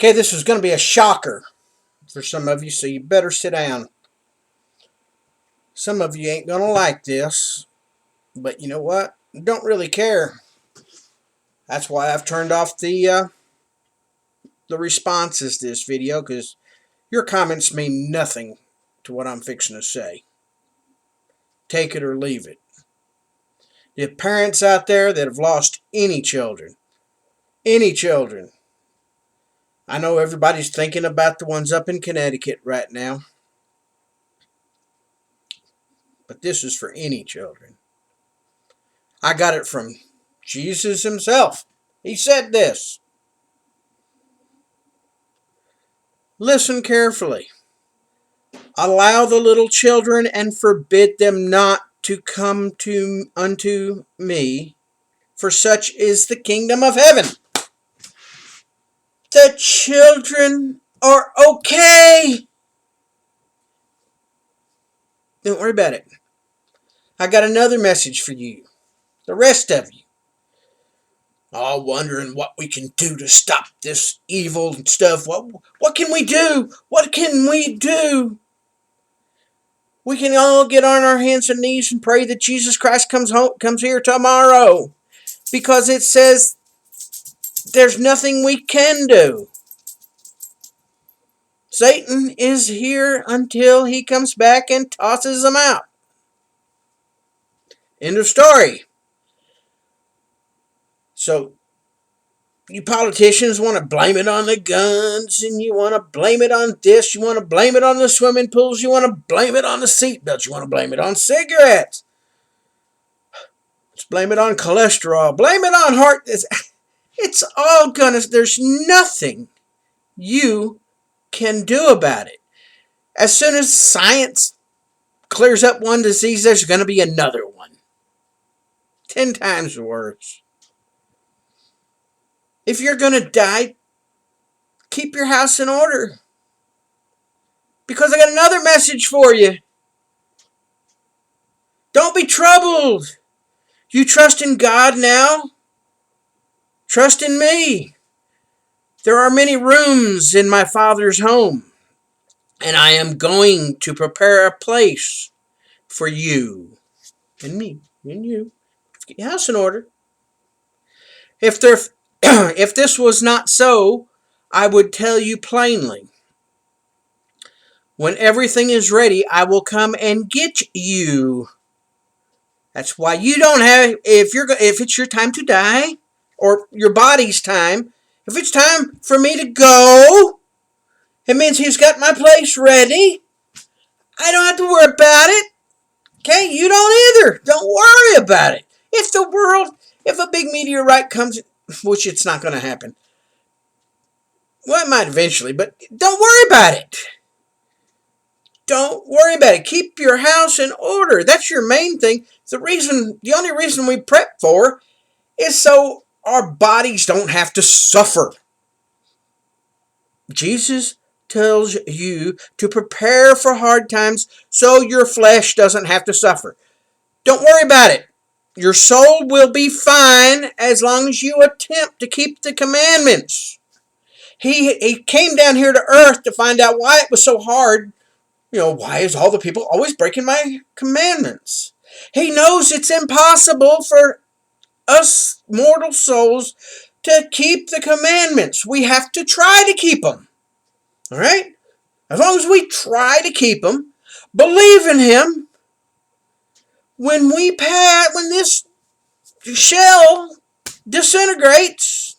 Okay, this is going to be a shocker for some of you, so you better sit down. Some of you ain't going to like this, but you know what? Don't really care. That's why I've turned off the responses to this video, because your comments mean nothing to what I'm fixing to say. Take it or leave it. The parents out there that have lost any children, I know everybody's thinking about the ones up in Connecticut right now, but this is for any children. I got it from Jesus himself. He said this. Listen carefully. Allow the little children and forbid them not to come unto me, for such is the kingdom of heaven. The children are okay. Don't worry about it. I got another message for you. The rest of you. All wondering what we can do to stop this evil and stuff. What can we do? What can we do? We can all get on our hands and knees and pray that Jesus Christ comes here tomorrow. Because it says there's nothing we can do. Satan is here until he comes back and tosses them out. End of story. So, you politicians want to blame it on the guns, and you want to blame it on this, you want to blame it on the swimming pools, you want to blame it on the seatbelts, you want to blame it on cigarettes. Let's blame it on cholesterol, blame it on heart. It's all gonna, there's nothing you can do about it. As soon as science clears up one disease, there's going to be another one. 10 times worse. If you're going to die, keep your house in order. Because I got another message for you. Don't be troubled. You trust in God now? Trust in me. There are many rooms in my Father's home, and I am going to prepare a place for you and me and you. Get your house in order. If this was not so, I would tell you plainly. When everything is ready, I will come and get you. That's why you don't have, if it's your time to die, or your body's time, if it's time for me to go, it means he's got my place ready. I don't have to worry about it. Okay, you don't either. Don't worry about it. If a big meteorite comes, which it's not going to happen. Well, it might eventually, but don't worry about it. Don't worry about it. Keep your house in order. That's your main thing. The only reason we prep for is so our bodies don't have to suffer. Jesus tells you to prepare for hard times so your flesh doesn't have to suffer. Don't worry about it. Your soul will be fine as long as you attempt to keep the commandments. He came down here to earth to find out why it was so hard. Why is all the people always breaking my commandments? He knows it's impossible for us mortal souls to keep the commandments. We have to try to keep them. All right? As long as we try to keep them, believe in him, when this shell disintegrates,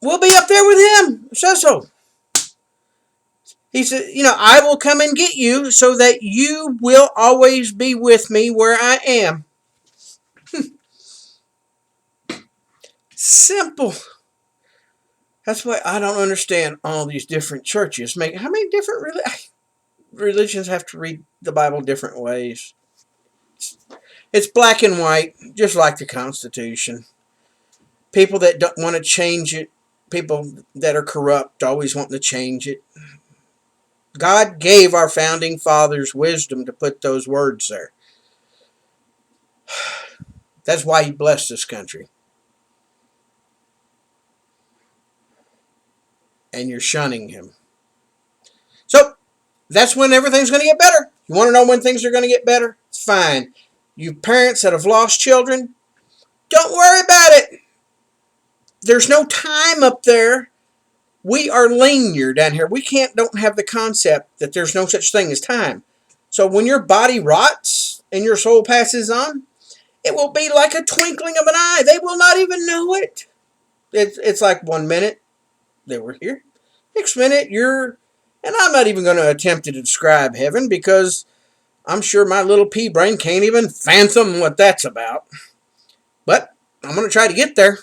we'll be up there with him. It says so. He said, I will come and get you so that you will always be with me where I am. Simple. That's why I don't understand all these different churches. How many different religions have to read the Bible different ways? It's black and white, just like the Constitution. People that don't want to change it, people that are corrupt, always want to change it. God gave our founding fathers wisdom to put those words there. That's why he blessed this country. and you're shunning him. So that's when everything's going to get better. You want to know when things are going to get better? It's fine. You parents that have lost children, don't worry about it. There's no time up there. We are linear down here. We don't have the concept that there's no such thing as time. So when your body rots and your soul passes on, it will be like a twinkling of an eye. They will not even know it. It's like 1 minute they were here. Next minute you're... And I'm not even going to attempt to describe heaven because I'm sure my little pea brain can't even fathom what that's about. But I'm going to try to get there.